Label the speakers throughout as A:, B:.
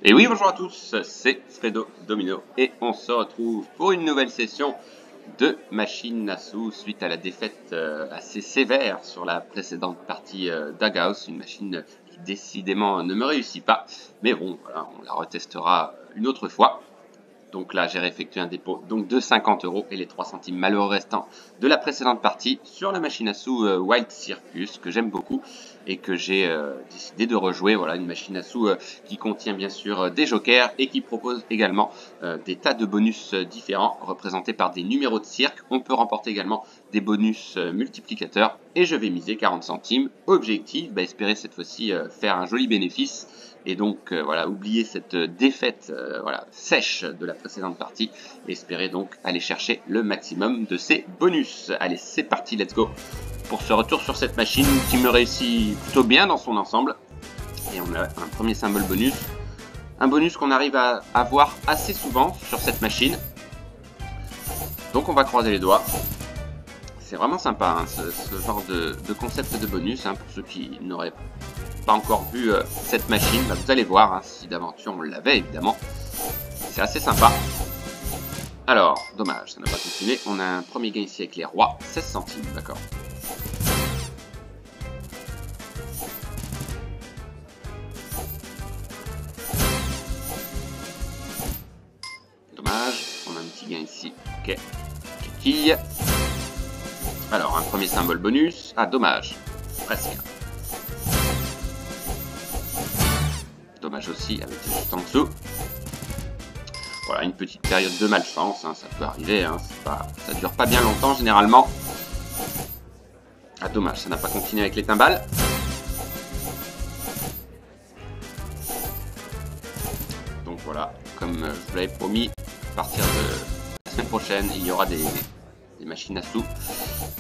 A: Et oui, bonjour à tous, c'est Fredo Domino et on se retrouve pour une nouvelle session de machine à sous suite à la défaite assez sévère sur la précédente partie d'Agaos, une machine qui décidément ne me réussit pas. Mais bon, voilà, on la retestera une autre fois. Donc là, j'ai réeffectué un dépôt donc de 50 € et les 3 centimes malheureux restants de la précédente partie sur la machine à sous Wild Circus que j'aime beaucoup et que j'ai décidé de rejouer. Voilà, une machine à sous qui contient bien sûr des jokers et qui propose également des tas de bonus différents représentés par des numéros de cirque. On peut remporter également des bonus multiplicateurs et je vais miser 40 centimes. Objectif, espérer cette fois-ci faire un joli bénéfice. Et donc voilà, oublier cette défaite sèche de la précédente partie et espérer donc aller chercher le maximum de ces bonus. Allez, c'est parti, let's go pour ce retour sur cette machine qui me réussit plutôt bien dans son ensemble. Et on a un premier symbole bonus, un bonus qu'on arrive à avoir assez souvent sur cette machine. Donc on va croiser les doigts. C'est vraiment sympa ce genre de concept de bonus pour ceux qui n'auraient pas encore vu cette machine, vous allez voir, si d'aventure on l'avait évidemment, c'est assez sympa. Alors, dommage, ça n'a pas continué, on a un premier gain ici avec les rois, 16 centimes, d'accord. Dommage, on a un petit gain ici, ok, quille. Alors, un premier symbole bonus, dommage, presque. Dommage aussi, avec juste en dessous. Voilà, une petite période de malchance, ça peut arriver, ça dure pas bien longtemps généralement. Dommage, ça n'a pas continué avec les timbales. Donc voilà, comme je vous l'avais promis, à partir de la semaine prochaine, il y aura des machines à sous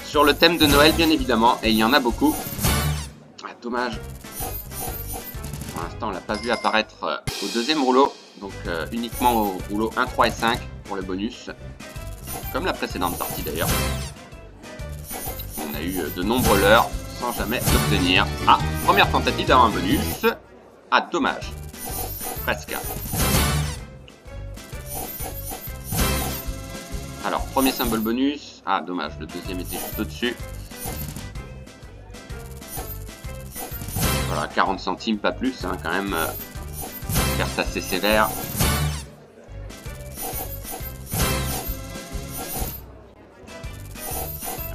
A: sur le thème de Noël bien évidemment, et il y en a beaucoup. Dommage. Pour l'instant, on l'a pas vu apparaître au deuxième rouleau, donc uniquement au rouleau 1, 3 et 5 pour le bonus, comme la précédente partie d'ailleurs. On a eu de nombreux leurres sans jamais l'obtenir. Première tentative d'avoir un bonus. Dommage. Presque. Alors, premier symbole bonus. Dommage, le deuxième était juste au-dessus. Voilà, 40 centimes, pas plus, quand même, perte assez sévère.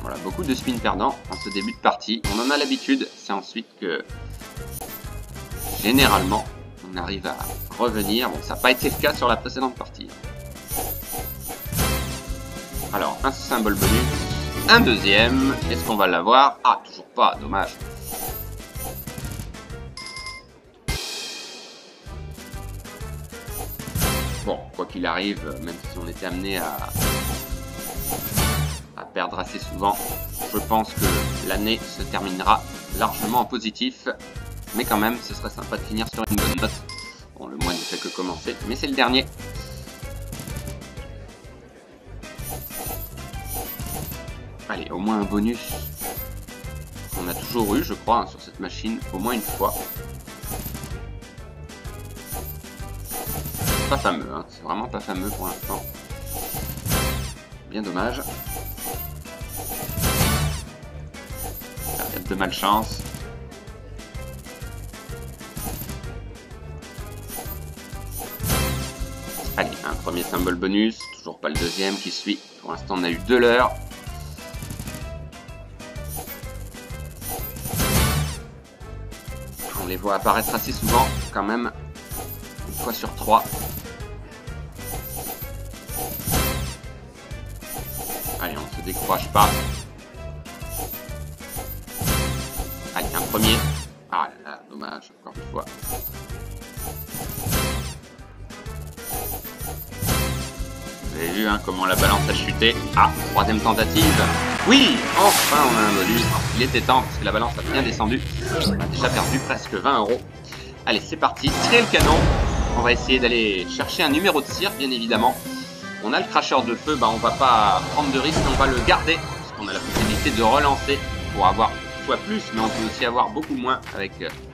A: Voilà, beaucoup de spins perdants en ce début de partie. On en a l'habitude, c'est ensuite que, généralement, on arrive à revenir. Bon, ça n'a pas été le cas sur la précédente partie. Alors, un symbole bonus, un deuxième, est-ce qu'on va l'avoir? Toujours pas, dommage. Bon, quoi qu'il arrive, même si on était amené à perdre assez souvent, je pense que l'année se terminera largement en positif. Mais quand même, ce serait sympa de finir sur une bonne note. Bon, le mois ne fait que commencer, mais c'est le dernier. Allez, au moins un bonus. On a toujours eu, je crois, sur cette machine, au moins une fois. Pas fameux, c'est vraiment pas fameux pour l'instant. Bien dommage. Période de malchance. Allez, un premier symbole bonus, toujours pas le deuxième qui suit. Pour l'instant, on a eu 2 leurres. On les voit apparaître assez souvent, quand même, une fois sur 3. Allez, on ne se décourage pas. Allez, un premier. Là là, dommage, encore une fois. Vous avez vu comment la balance a chuté. Troisième tentative. Oui, enfin on a un bonus. Il était temps parce que la balance a bien descendu. On a déjà perdu presque 20 €. Allez, c'est parti. Tirez le canon. On va essayer d'aller chercher un numéro de cirque, bien évidemment. On a le cracheur de feu, on va pas prendre de risque, on va le garder, parce qu'on a la possibilité de relancer pour avoir soit plus, mais on peut aussi avoir beaucoup moins avec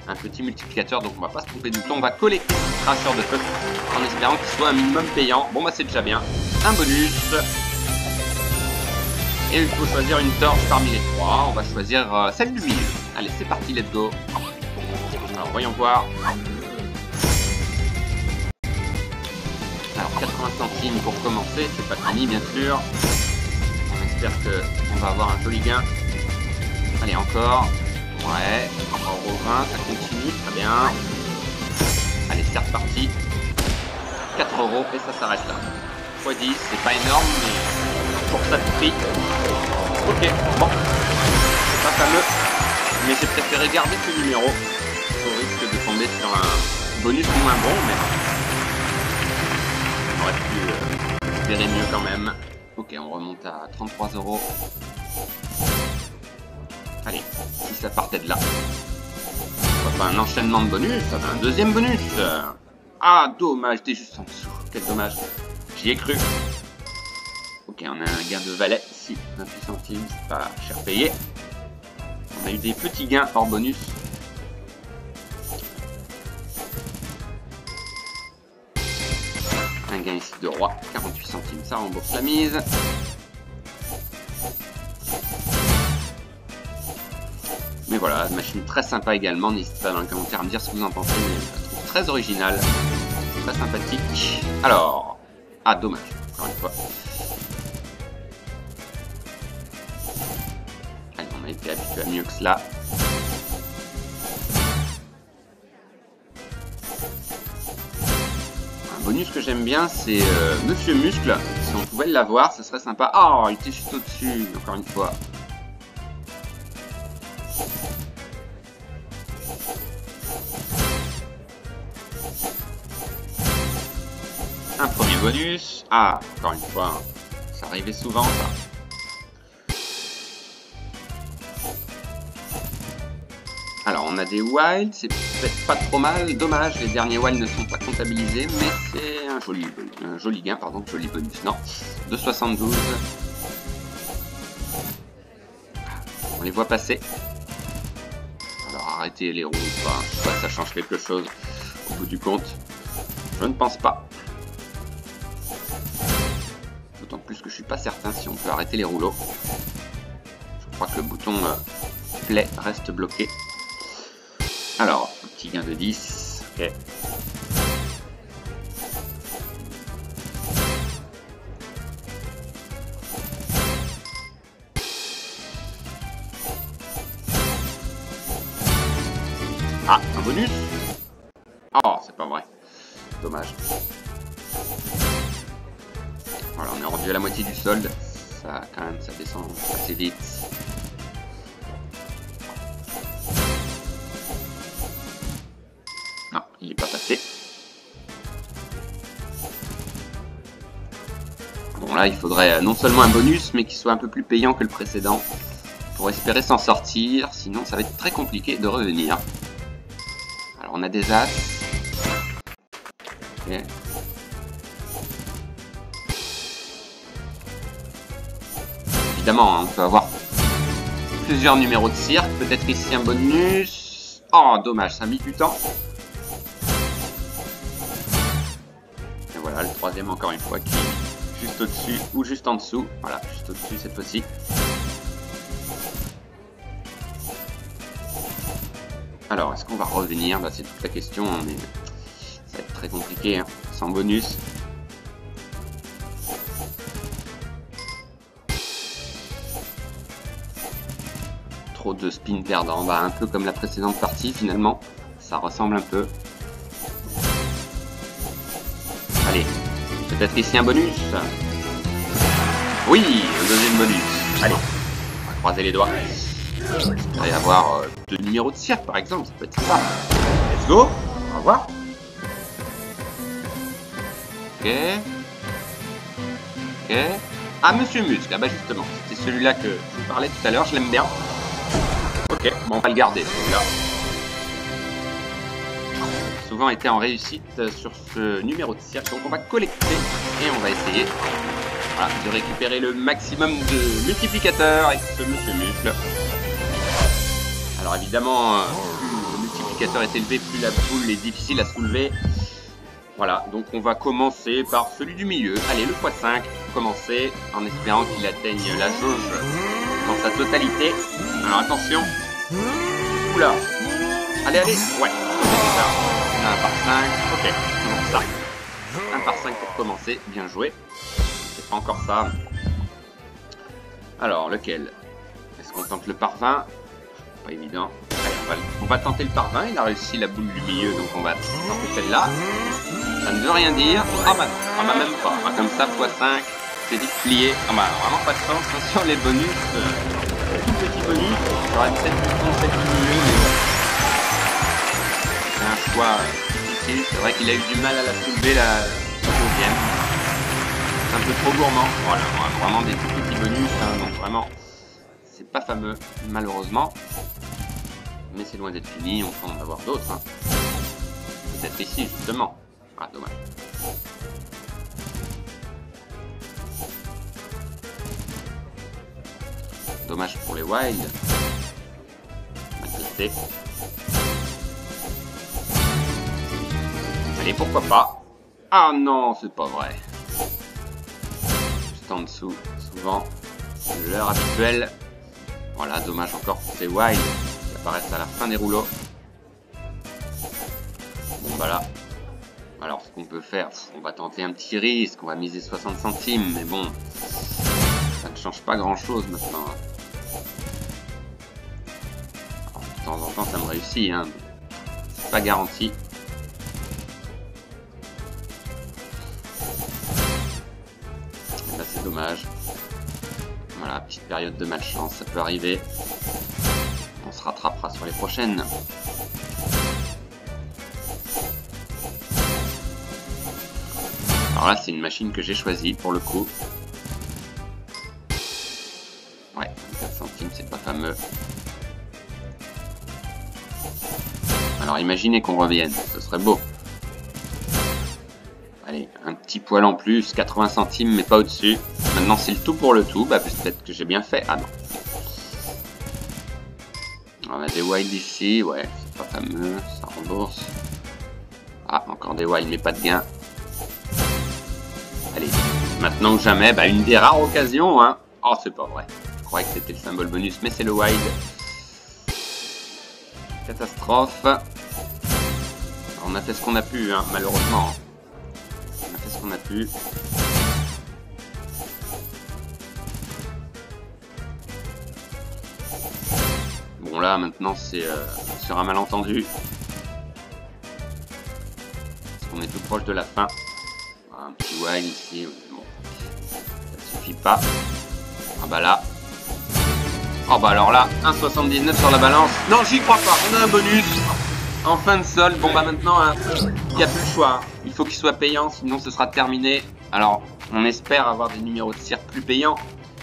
A: un petit multiplicateur, donc on va pas se tromper du tout. On va collecter ce cracheur de feu en espérant qu'il soit un minimum payant. Bon bah c'est déjà bien. Un bonus. Et il faut choisir une torche parmi les trois. On va choisir celle du milieu. Allez, c'est parti, let's go. Alors voyons voir. Alors 80 centimes pour commencer, c'est pas fini bien sûr. On espère qu'on va avoir un joli gain. Allez, encore. Ouais, 3,20 €, ça continue, très bien. Allez, c'est reparti. 4 € et ça s'arrête là. x 10, c'est pas énorme, mais pour ça de prix. Ok, bon. C'est pas fameux, mais j'ai préféré garder ce numéro au risque de tomber sur un bonus moins bon, mais on aurait pu espérer mieux quand même. Ok, on remonte à 33 €. Allez, si ça partait de là. Pas un enchaînement de bonus, ça va un deuxième bonus. Ah, dommage, t'es juste en dessous. Quel dommage. J'y ai cru. Ok, on a un gain de valet ici. 28 centimes, c'est pas cher payé. On a eu des petits gains hors bonus. Un gain ici de roi, 48 centimes, ça rembourse la mise. Mais voilà, une machine très sympa également. N'hésitez pas dans les commentaires à me dire ce que vous en pensez. Mais je la trouve très originale, très sympathique. Alors, ah dommage, encore une fois. Allez, on a été habitué à mieux que cela. Un bonus que j'aime bien, c'est Monsieur Muscle. Si on pouvait l'avoir, ce serait sympa. Oh, il était juste au-dessus, encore une fois. Un premier bonus. Ah, encore une fois, ça arrivait souvent, ça. Alors, on a des wilds, c'est peut-être pas trop mal. Dommage, les derniers wilds ne sont pas comptabilisés, mais c'est un joli gain, pardon, joli bonus, non. De 72. On les voit passer. Alors, arrêtez les roues ou pas. Je sais pas si ça change quelque chose au bout du compte. Je ne pense pas. D'autant plus que je suis pas certain si on peut arrêter les rouleaux. Je crois que le bouton play reste bloqué. Alors, petit gain de 10. Ok. Ah, un bonus. Oh, c'est pas vrai. Dommage. Voilà, on est rendu à la moitié du solde. Ça, quand même, ça descend assez vite. Non, il n'est pas passé. Bon, là, il faudrait non seulement un bonus, mais qu'il soit un peu plus payant que le précédent pour espérer s'en sortir. Sinon, ça va être très compliqué de revenir. Alors, on a des as. Okay. Évidemment, hein, on peut avoir plusieurs numéros de cirque. Peut-être ici un bonus. Oh, dommage, ça a mis du temps. Et voilà, le troisième encore une fois qui est juste au-dessus ou juste en dessous. Voilà, juste au-dessus cette fois-ci. Alors, est-ce qu'on va revenir? Bah, c'est toute la question, mais ça va être très compliqué, hein, sans bonus. Trop de spin perdant, bah, un peu comme la précédente partie finalement, ça ressemble un peu. Allez, peut-être ici un bonus. Oui, un deuxième bonus. Allez, on va croiser les doigts. J'espérais avoir 2 numéros de cirque par exemple, ça peut être sympa. Let's go, on va voir. Ok. Ok. Ah, Monsieur Muscle, ah bah justement, c'était celui-là que je vous parlais tout à l'heure, je l'aime bien. Ok, bon, on va le garder celui-là. Souvent été en réussite sur ce numéro de cirque, donc on va collecter et on va essayer voilà, de récupérer le maximum de multiplicateurs avec ce Monsieur Muscle. Alors évidemment, le multiplicateur multiplicateur est élevé, plus la boule est difficile à soulever. Voilà, donc on va commencer par celui du milieu. Allez, le x5, commencer en espérant qu'il atteigne la jauge dans sa totalité. Alors attention. Oula. Allez, allez. Ouais, c'est ça. On a un par 5. Ok, c'est ça. Un par 5 pour commencer. Bien joué. C'est pas encore ça. Alors, lequel? Est-ce qu'on tente le par 20? Pas évident. Allez, on va tenter le par 20. Il a réussi la boule du milieu, donc on va tenter celle-là. Ça ne veut rien dire. Ah bah non, ah bah même pas. Ah, comme ça, x5, c'est vite plié. Ah bah vraiment pas de chance. Sur les bonus, tout petit bonus, j'aurais peut-être pu prendre celle du milieu, mais bon. C'est un choix difficile. C'est vrai qu'il a eu du mal à la soulever la deuxième. C'est un peu trop gourmand. Voilà, vraiment des tout petits bonus, hein, donc vraiment, c'est pas fameux, malheureusement. Mais c'est loin d'être fini, on peut en avoir d'autres. Hein. Peut-être ici, justement. Ah, dommage. Dommage pour les wild. On va tester. Allez, pourquoi pas. Ah non, c'est pas vrai. Juste en dessous, souvent, l'heure habituelle. Voilà, dommage encore pour ces wild qui apparaissent à la fin des rouleaux. Bon, bah là. Alors, ce qu'on peut faire, on va tenter un petit risque, on va miser 60 centimes, mais bon, ça ne change pas grand-chose maintenant. Alors, de temps en temps, ça me réussit, hein, c'est pas garanti. Et là, c'est dommage. Voilà, petite période de malchance, ça peut arriver. On se rattrapera sur les prochaines. Alors là, c'est une machine que j'ai choisie pour le coup. Ouais, 4 centimes, c'est pas fameux. Alors imaginez qu'on revienne, ce serait beau. Allez, un petit poil en plus, 80 centimes, mais pas au-dessus. Maintenant, c'est le tout pour le tout. Bah, peut-être que j'ai bien fait. Ah non. On a des wild ici, ouais, c'est pas fameux, ça rembourse. Ah, encore des wild, mais pas de gain. Allez, maintenant ou jamais, bah une des rares occasions, hein. Oh, c'est pas vrai. Je croyais que c'était le symbole bonus, mais c'est le wild. Catastrophe. Alors, on a fait ce qu'on a pu, hein, malheureusement. On a fait ce qu'on a pu. Bon, là, maintenant, c'est sur un malentendu. Parce qu'on est tout proche de la fin. Un petit wild ici, bon, ça suffit pas. Ah bah là. Oh bah alors là, 1,79 sur la balance. Non, j'y crois pas, on a un bonus. En fin de solde, bon bah maintenant, hein, il n'y a plus le choix. Hein. Il faut qu'il soit payant, sinon ce sera terminé. Alors, on espère avoir des numéros de cire plus payants.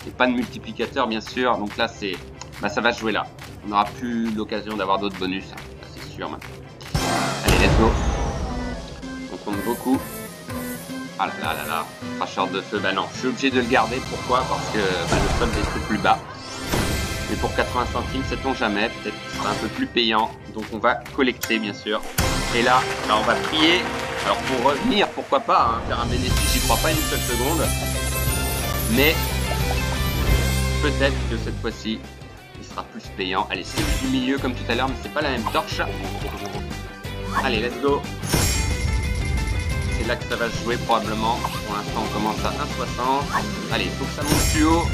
A: Et pas de multiplicateur, bien sûr. Donc là, c'est, bah, ça va se jouer là. On n'aura plus l'occasion d'avoir d'autres bonus. Hein. C'est sûr maintenant. Allez, let's go. On compte beaucoup. Ah là là là là, cracheur de feu, bah non, je suis obligé de le garder, pourquoi? Parce que bah, le solde est plus bas. Mais pour 80 centimes, sait-on jamais, peut-être qu'il sera un peu plus payant. Donc on va collecter, bien sûr. Et là, on va prier. Alors pour revenir, pourquoi pas, hein, faire un bénéfice, j'y crois pas une seule seconde. Mais peut-être que cette fois-ci, il sera plus payant. Allez, c'est du milieu comme tout à l'heure, mais c'est pas la même torche. Allez, let's go. C'est là que ça va se jouer probablement. Pour l'instant, on commence à 1,60. Allez, il faut que ça monte plus haut.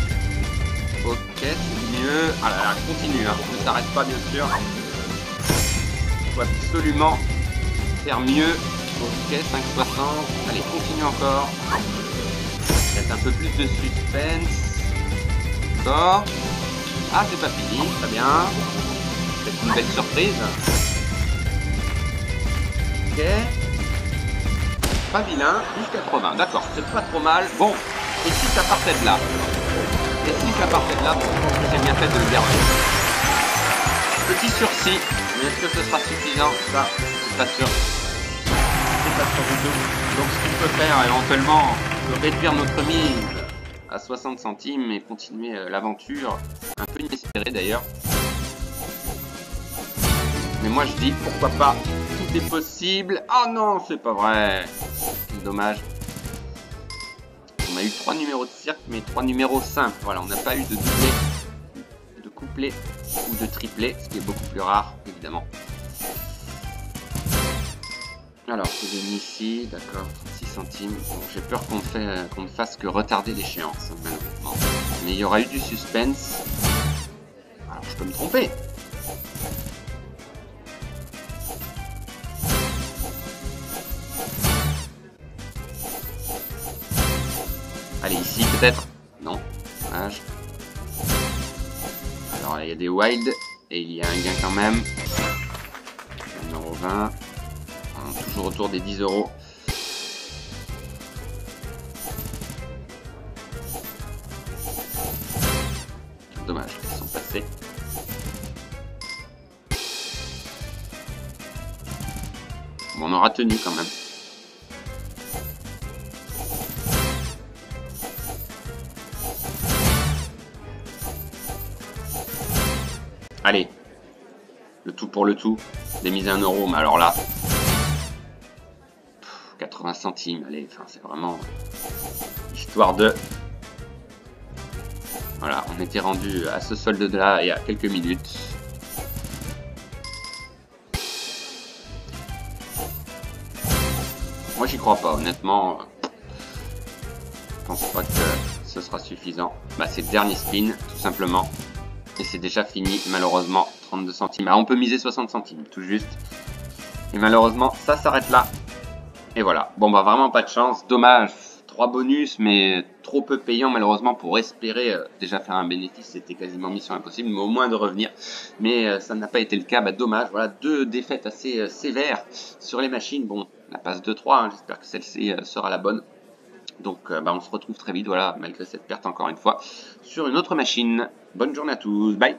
A: Ok, c'est mieux. Ah là là, continue, hein. Ne s'arrête pas, bien sûr. Il faut absolument faire mieux. Ok, 5,60. Allez, continue encore. Peut-être un peu plus de suspense. Encore. Ah, c'est pas fini, très bien. C'est une belle surprise. Ok. Pas vilain, plus 80, d'accord, c'est pas trop mal. Bon, et si ça partait de là? Et si ça partait de là, je pense que j'ai bien fait de le garder. Petit sursis, mais est-ce que ce sera suffisant? Ça, c'est pas sûr. C'est pas sûr du tout. Donc ce qu'on peut faire éventuellement, on peut réduire notre mise à 60 centimes et continuer l'aventure. Un peu inespérée d'ailleurs. Mais moi je dis pourquoi pas, tout est possible. Oh non, c'est pas vrai. Quel dommage. On a eu 3 numéros de cirque, mais 3 numéros simples. Voilà, on n'a pas eu de doublé, de couplet ou de triplé, ce qui est beaucoup plus rare, évidemment. Alors, je gagne ici, d'accord, 36 centimes. Bon, j'ai peur qu'on ne fasse que retarder l'échéance, maintenant. Mais il y aura eu du suspense. Alors, je peux me tromper. Allez, ici, peut-être. Non, dommage. Alors, il y a des wild, et il y a un gain quand même. 1,20 €. Toujours autour des 10 €. Dommage, ils sont passés. Bon, on aura tenu quand même. Allez, le tout pour le tout. Des mises à 1 €, mais alors là, 80 centimes, allez, enfin c'est vraiment histoire de... Voilà, on était rendu à ce solde de là il y a quelques minutes. Moi j'y crois pas, honnêtement. Je pense pas que ce sera suffisant. Bah c'est le dernier spin, tout simplement. Et c'est déjà fini, malheureusement, 32 centimes. Ah, on peut miser 60 centimes, tout juste. Et malheureusement, ça s'arrête là. Et voilà. Bon, bah vraiment pas de chance. Dommage. 3 bonus, mais trop peu payant malheureusement pour espérer déjà faire un bénéfice. C'était quasiment mission impossible, mais au moins de revenir. Mais ça n'a pas été le cas. Bah, dommage. Voilà, 2 défaites assez sévères sur les machines. Bon, la passe 2-3. Hein, j'espère que celle-ci sera la bonne. Donc bah, on se retrouve très vite, voilà, malgré cette perte encore une fois, sur une autre machine. Bonne journée à tous. Bye.